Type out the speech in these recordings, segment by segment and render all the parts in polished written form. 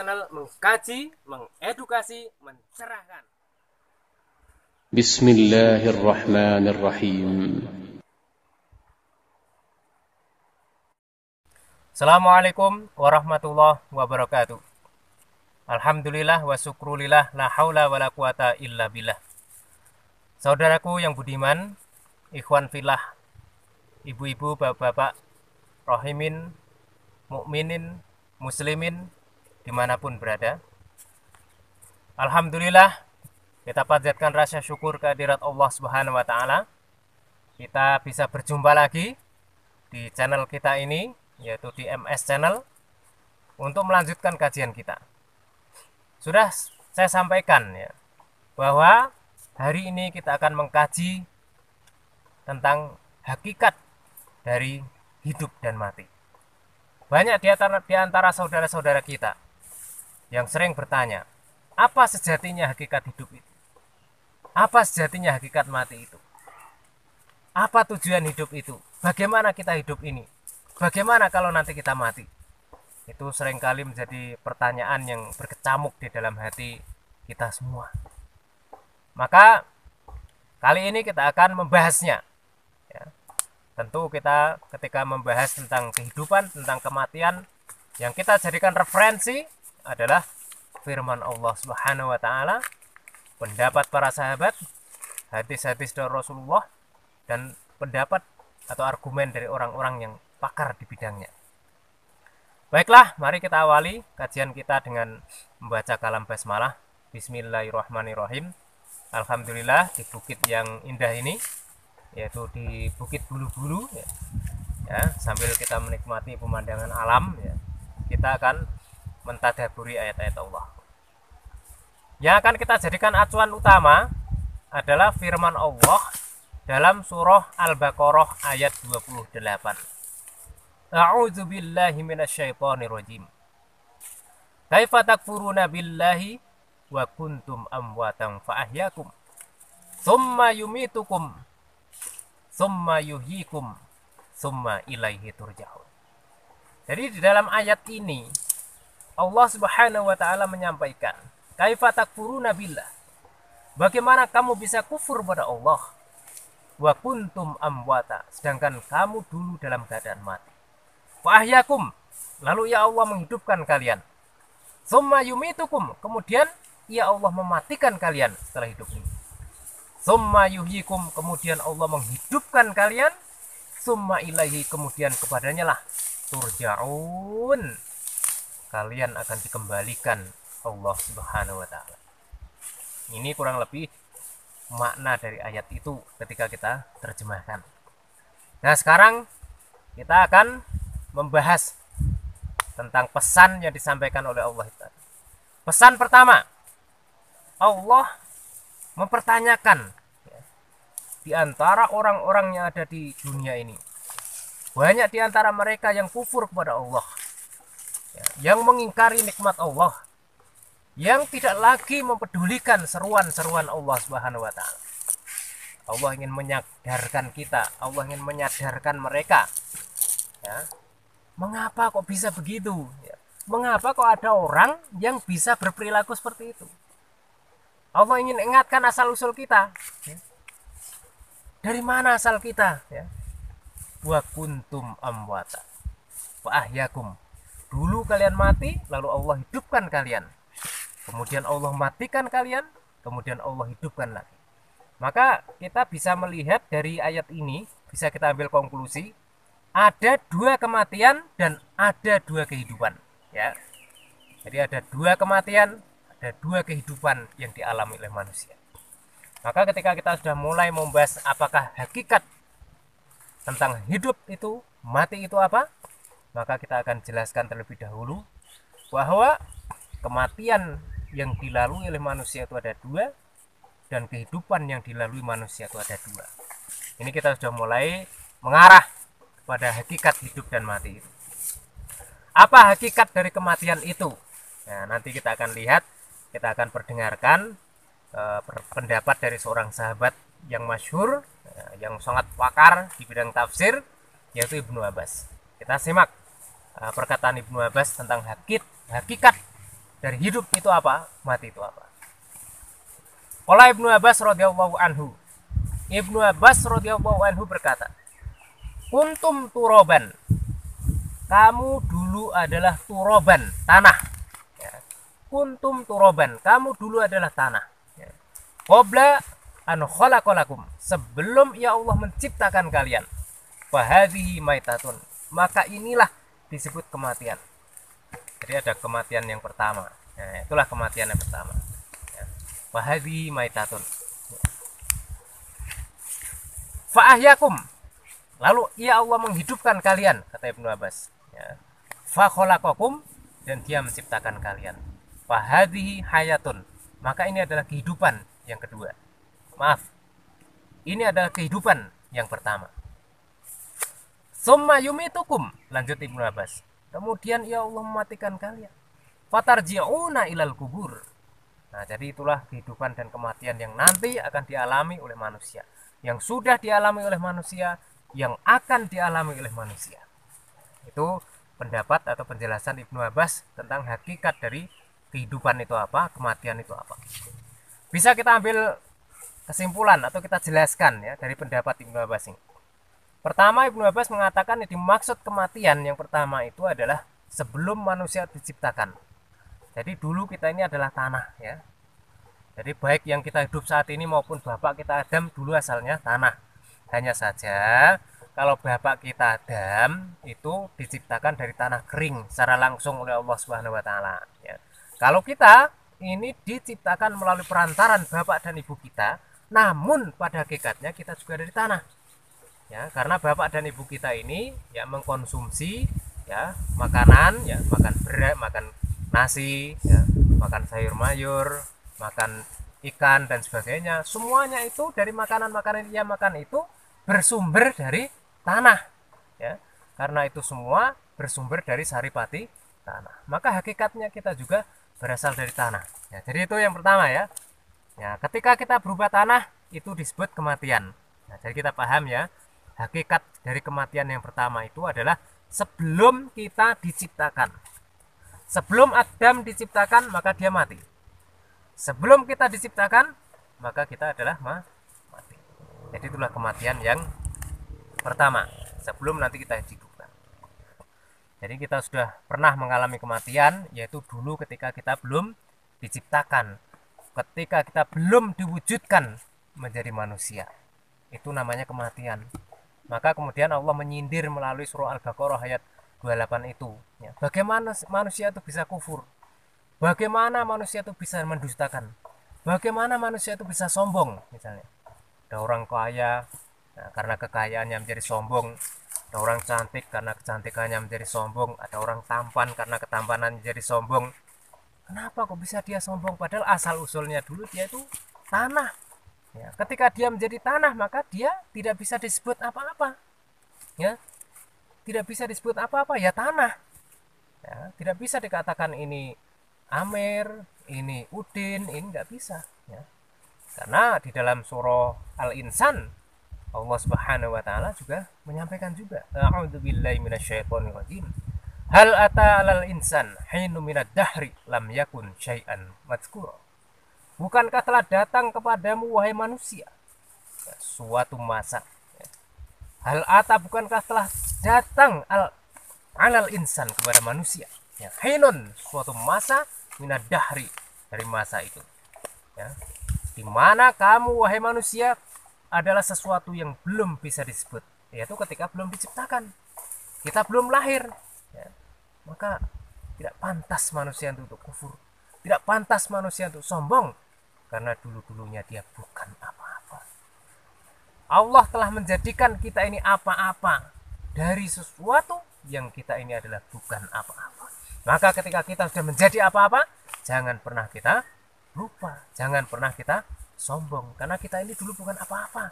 channel mengkaji, mengedukasi, mencerahkan. Bismillahirrahmanirrahim. Assalamualaikum warahmatullahi wabarakatuh. Alhamdulillah wa syukrulillah, la haula wa la quwata illa billah. Saudaraku yang budiman, ikhwan fillah, ibu-ibu, bapak-bapak, rahimin, mukminin, muslimin, dimanapun berada. Alhamdulillah, kita panjatkan rasa syukur kehadirat Allah Subhanahu wa Ta'ala. Kita bisa berjumpa lagi di channel kita ini, yaitu di MS Channel, untuk melanjutkan kajian kita. Sudah saya sampaikan ya, bahwa hari ini kita akan mengkaji tentang hakikat dari hidup dan mati. Banyak di antara saudara-saudara kita yang sering bertanya, apa sejatinya hakikat hidup itu? Apa sejatinya hakikat mati itu? Apa tujuan hidup itu? Bagaimana kita hidup ini? Bagaimana kalau nanti kita mati? Itu seringkali menjadi pertanyaan yang berkecamuk di dalam hati kita semua. Maka kali ini kita akan membahasnya. Ya. Tentu kita ketika membahas tentang kehidupan, tentang kematian, yang kita jadikan referensi adalah firman Allah Subhanahu wa Ta'ala, pendapat para sahabat, hadis-hadis dari Rasulullah, dan pendapat atau argumen dari orang-orang yang pakar di bidangnya. Baiklah, mari kita awali kajian kita dengan membaca kalam basmalah. Bismillahirrahmanirrahim. Alhamdulillah, di bukit yang indah ini, yaitu di Bukit Bulu-Bulu ya, sambil kita menikmati pemandangan alam ya, kita akan mentadaburi ayat-ayat Allah. Yang akan kita jadikan acuan utama adalah firman Allah dalam surah Al-Baqarah ayat 28. A'udzu billahi minasyaitonir rajim. Kaifa takfuruna billahi wa kuntum amwatan fa ahyakum tsumma yumitukum tsumma yuhyikum tsumma ilaihi turja'un. Jadi di dalam ayat ini Allah Subhanahu wa Ta'ala menyampaikan, kaifa takfuruna billah, bagaimana kamu bisa kufur pada Allah, wa kuntum amwata, sedangkan kamu dulu dalam keadaan mati, fa ahyakum, lalu ya Allah menghidupkan kalian, tsumma yumitukum, kemudian ya Allah mematikan kalian setelah hidup ini, tsumma yuhyikum, kemudian Allah menghidupkan kalian, tsumma ilaihi, kemudian kepadanya lah turja'un, kalian akan dikembalikan Allah Subhanahu wa Ta'ala. Ini kurang lebih makna dari ayat itu ketika kita terjemahkan. Nah, sekarang kita akan membahas tentang pesan yang disampaikan oleh Allah. Pesan pertama, Allah mempertanyakan ya, di antara orang-orang yang ada di dunia ini, banyak di antara mereka yang kufur kepada Allah, ya, yang mengingkari nikmat Allah, yang tidak lagi mempedulikan seruan-seruan Allah Subhanahu wa Ta'ala. Allah ingin menyadarkan kita, Allah ingin menyadarkan mereka. Ya, mengapa kok bisa begitu? Ya, mengapa kok ada orang yang bisa berperilaku seperti itu? Allah ingin ingatkan asal-usul kita. Ya. Dari mana asal kita? Ya. Wa kuntum amwata fa ahyakum. Dulu kalian mati, lalu Allah hidupkan kalian. Kemudian Allah matikan kalian, kemudian Allah hidupkan lagi. Maka kita bisa melihat dari ayat ini, bisa kita ambil konklusi, ada dua kematian dan ada dua kehidupan. Ya. Jadi ada dua kematian, ada dua kehidupan yang dialami oleh manusia. Maka ketika kita sudah mulai membahas apakah hakikat tentang hidup itu, mati itu apa, maka kita akan jelaskan terlebih dahulu bahwa kematian yang dilalui oleh manusia itu ada dua, dan kehidupan yang dilalui manusia itu ada dua. Ini kita sudah mulai mengarah pada hakikat hidup dan mati itu. Apa hakikat dari kematian itu? Nah, nanti kita akan lihat, kita akan perdengarkan pendapat dari seorang sahabat yang masyhur, yang sangat pakar di bidang tafsir, yaitu Ibnu Abbas. Kita simak perkataan Ibnu Abbas tentang hakikat dari hidup itu apa, mati itu apa. Qala Ibnu Abbas radhiyallahu anhu. Ibnu Abbas radhiyallahu anhu berkata, "Kuntum turoban." Kamu dulu adalah turoban, tanah. Ya. Kuntum turoban, kamu dulu adalah tanah. Ya. Qabla an khalaqalakum, sebelum ya Allah menciptakan kalian. Fahadhihi maitatun, maka inilah disebut kematian. Jadi ada kematian yang pertama. Nah, itulah kematian yang pertama. Ya. Fahadhihi maitatun. Fa'ahyakum, lalu ya Allah menghidupkan kalian, kata Ibnu Abbas. Ya. Fa khalaqakum, dan dia menciptakan kalian. Fahadhihi hayatun, maka ini adalah kehidupan yang kedua. Maaf, ini adalah kehidupan yang pertama. Summa yumitukum, lanjut Ibnu Abbas. Kemudian ya Allah mematikan kalian. Fatarji'una ilal kubur. Nah, jadi itulah kehidupan dan kematian yang nanti akan dialami oleh manusia, yang sudah dialami oleh manusia, yang akan dialami oleh manusia. Itu pendapat atau penjelasan Ibnu Abbas tentang hakikat dari kehidupan itu apa, kematian itu apa. Bisa kita ambil kesimpulan atau kita jelaskan ya dari pendapat Ibnu Abbas ini. Pertama, Ibnu Abbas mengatakan yang dimaksud kematian yang pertama itu adalah sebelum manusia diciptakan. Jadi dulu kita ini adalah tanah ya. Jadi baik yang kita hidup saat ini maupun bapak kita Adam dulu asalnya tanah. Hanya saja kalau bapak kita Adam itu diciptakan dari tanah kering secara langsung oleh Allah Subhanahu wa taala ya. Kalau kita ini diciptakan melalui perantaran bapak dan ibu kita, namun pada hakikatnya kita juga dari tanah. Ya, karena bapak dan ibu kita ini ya mengkonsumsi ya makanan, ya makan beras, makan nasi, ya, makan sayur mayur, makan ikan dan sebagainya. Semuanya itu dari makanan-makanan yang makan itu bersumber dari tanah, ya. Karena itu semua bersumber dari saripati tanah. Maka hakikatnya kita juga berasal dari tanah. Ya, jadi itu yang pertama ya. Ya, ketika kita berubah tanah itu disebut kematian. Nah, jadi kita paham ya. Hakikat dari kematian yang pertama itu adalah sebelum kita diciptakan. Sebelum Adam diciptakan, maka dia mati. Sebelum kita diciptakan, maka kita adalah mati. Jadi itulah kematian yang pertama, sebelum nanti kita hidupkan. Jadi kita sudah pernah mengalami kematian, yaitu dulu ketika kita belum diciptakan. Ketika kita belum diwujudkan menjadi manusia. Itu namanya kematian. Maka kemudian Allah menyindir melalui surah Al-Baqarah ayat 28 itu. Ya, bagaimana manusia itu bisa kufur? Bagaimana manusia itu bisa mendustakan? Bagaimana manusia itu bisa sombong? Misalnya, ada orang kaya, nah, karena kekayaannya menjadi sombong. Ada orang cantik karena kecantikannya menjadi sombong. Ada orang tampan karena ketampanannya menjadi sombong. Kenapa kok bisa dia sombong? Padahal asal usulnya dulu dia itu tanah. Ya, ketika dia menjadi tanah maka dia tidak bisa disebut apa-apa. Ya, tidak bisa disebut apa-apa ya tanah. Ya, tidak bisa dikatakan ini Amer, ini Udin, ini nggak bisa. Ya. Karena di dalam surah Al-Insan Allah Subhanahu Wa Taala juga menyampaikan juga. A'udzubillahi minasyaitonirrajim. Hal ata 'alal insan hinum minad dahri lam yakun syai'an madhkura. Bukankah telah datang kepadamu wahai manusia suatu masa? Hal ata, bukankah telah datang alal insan kepada manusia? Ya, hinun, suatu masa minad dahri, dari masa itu. Ya, di mana kamu wahai manusia adalah sesuatu yang belum bisa disebut, yaitu ketika belum diciptakan, kita belum lahir. Ya, maka tidak pantas manusia untuk kufur, tidak pantas manusia untuk sombong. Karena dulu-dulunya dia bukan apa-apa. Allah telah menjadikan kita ini apa-apa dari sesuatu yang kita ini adalah bukan apa-apa. Maka ketika kita sudah menjadi apa-apa, jangan pernah kita lupa, jangan pernah kita sombong. Karena kita ini dulu bukan apa-apa.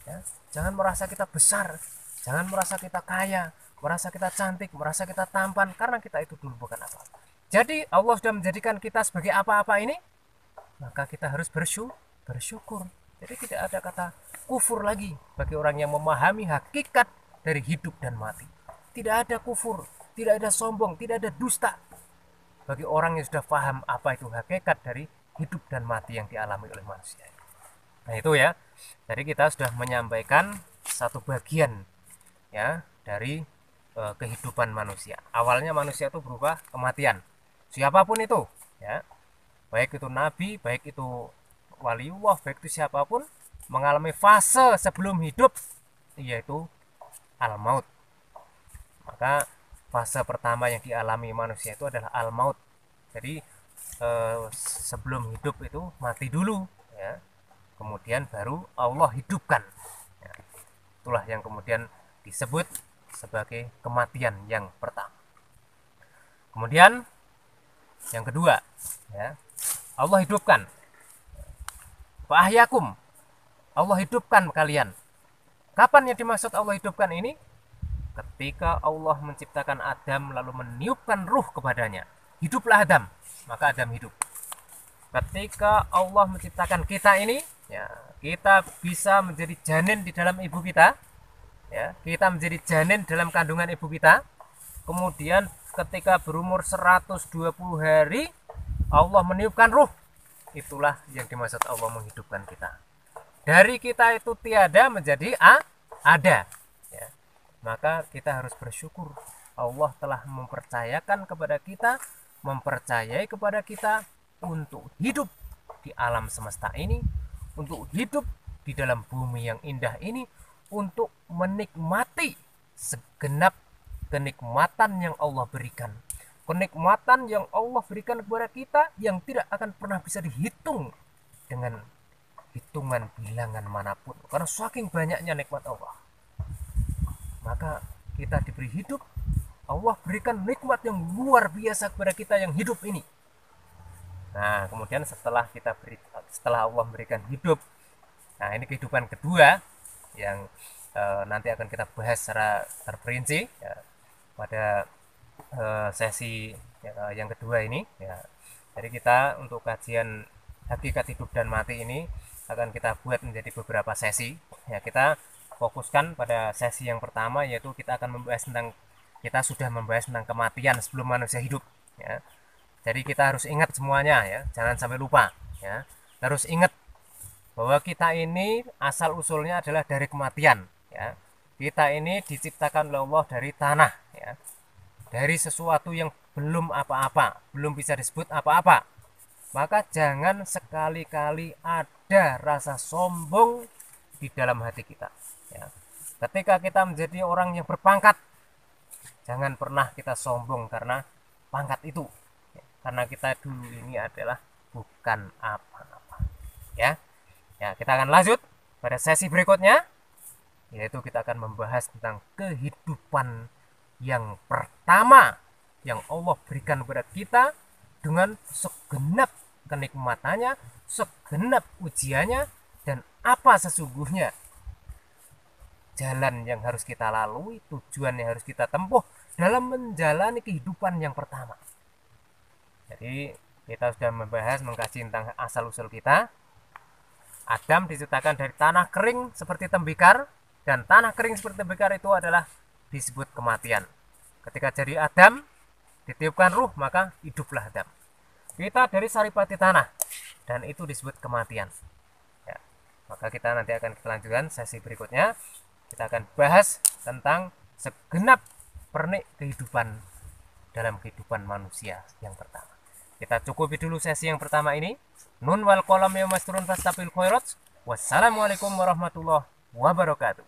Ya, jangan merasa kita besar, jangan merasa kita kaya, merasa kita cantik, merasa kita tampan, karena kita itu dulu bukan apa-apa. Jadi Allah sudah menjadikan kita sebagai apa-apa ini, maka kita harus bersyukur. Jadi tidak ada kata kufur lagi bagi orang yang memahami hakikat dari hidup dan mati. Tidak ada kufur, tidak ada sombong, tidak ada dusta. bagi orang yang sudah paham apa itu hakikat dari hidup dan mati yang dialami oleh manusia. Nah itu ya, jadi kita sudah menyampaikan satu bagian ya dari kehidupan manusia. Awalnya manusia itu berubah kematian, siapapun itu ya, baik itu nabi, baik itu waliullah, baik itu siapapun mengalami fase sebelum hidup, yaitu al-maut. Maka fase pertama yang dialami manusia itu adalah al-maut. Jadi sebelum hidup itu mati dulu ya, kemudian baru Allah hidupkan ya. Itulah yang kemudian disebut sebagai kematian yang pertama. Kemudian yang kedua ya, Allah hidupkan. Fa'ahyakum, Allah hidupkan kalian. Kapan yang dimaksud Allah hidupkan ini? Ketika Allah menciptakan Adam lalu meniupkan ruh kepadanya. Hiduplah Adam, maka Adam hidup. Ketika Allah menciptakan kita ini, ya, kita bisa menjadi janin di dalam ibu kita. Ya, kita menjadi janin dalam kandungan ibu kita. Kemudian ketika berumur 120 hari, Allah meniupkan ruh. Itulah yang dimaksud Allah menghidupkan kita. Dari kita itu tiada menjadi ada ya. Maka kita harus bersyukur Allah telah mempercayakan kepada kita, mempercayai kepada kita untuk hidup di alam semesta ini, untuk hidup di dalam bumi yang indah ini, untuk menikmati segenap kenikmatan yang Allah berikan. Kenikmatan yang Allah berikan kepada kita yang tidak akan pernah bisa dihitung dengan hitungan bilangan manapun, karena saking banyaknya nikmat Allah. Maka kita diberi hidup, Allah berikan nikmat yang luar biasa kepada kita yang hidup ini. Nah kemudian setelah Allah memberikan hidup, nah ini kehidupan kedua yang nanti akan kita bahas secara terperinci ya, pada sesi yang kedua ini ya. Jadi kita untuk kajian hakikat hidup dan mati ini akan kita buat menjadi beberapa sesi ya. Kita fokuskan pada sesi yang pertama, yaitu kita akan sudah membahas tentang kematian sebelum manusia hidup ya. Jadi kita harus ingat semuanya ya, jangan sampai lupa ya. Harus ingat bahwa kita ini asal usulnya adalah dari kematian ya. Kita ini diciptakan oleh Allah dari tanah ya, dari sesuatu yang belum apa-apa, belum bisa disebut apa-apa. Maka jangan sekali-kali ada rasa sombong di dalam hati kita ya. Ketika kita menjadi orang yang berpangkat, jangan pernah kita sombong karena pangkat itu ya. Karena kita dulu ini adalah bukan apa-apa ya. Ya, kita akan lanjut pada sesi berikutnya, yaitu kita akan membahas tentang kehidupan yang pertama yang Allah berikan kepada kita dengan segenap kenikmatannya, segenap ujiannya, dan apa sesungguhnya jalan yang harus kita lalui, tujuan yang harus kita tempuh dalam menjalani kehidupan yang pertama. Jadi kita sudah mengkaji tentang asal-usul kita. Adam diciptakan dari tanah kering seperti tembikar, dan tanah kering seperti tembikar itu adalah disebut kematian. Ketika jadi Adam ditiupkan ruh, maka hiduplah Adam. Kita dari saripati tanah, dan itu disebut kematian ya. Maka kita nanti akan lanjutkan sesi berikutnya. Kita akan bahas tentang segenap pernik kehidupan dalam kehidupan manusia yang pertama. Kita cukupi dulu sesi yang pertama ini. Nun wal qalam yawma yasturun fastabil khairat. Wassalamualaikum warahmatullahi wabarakatuh.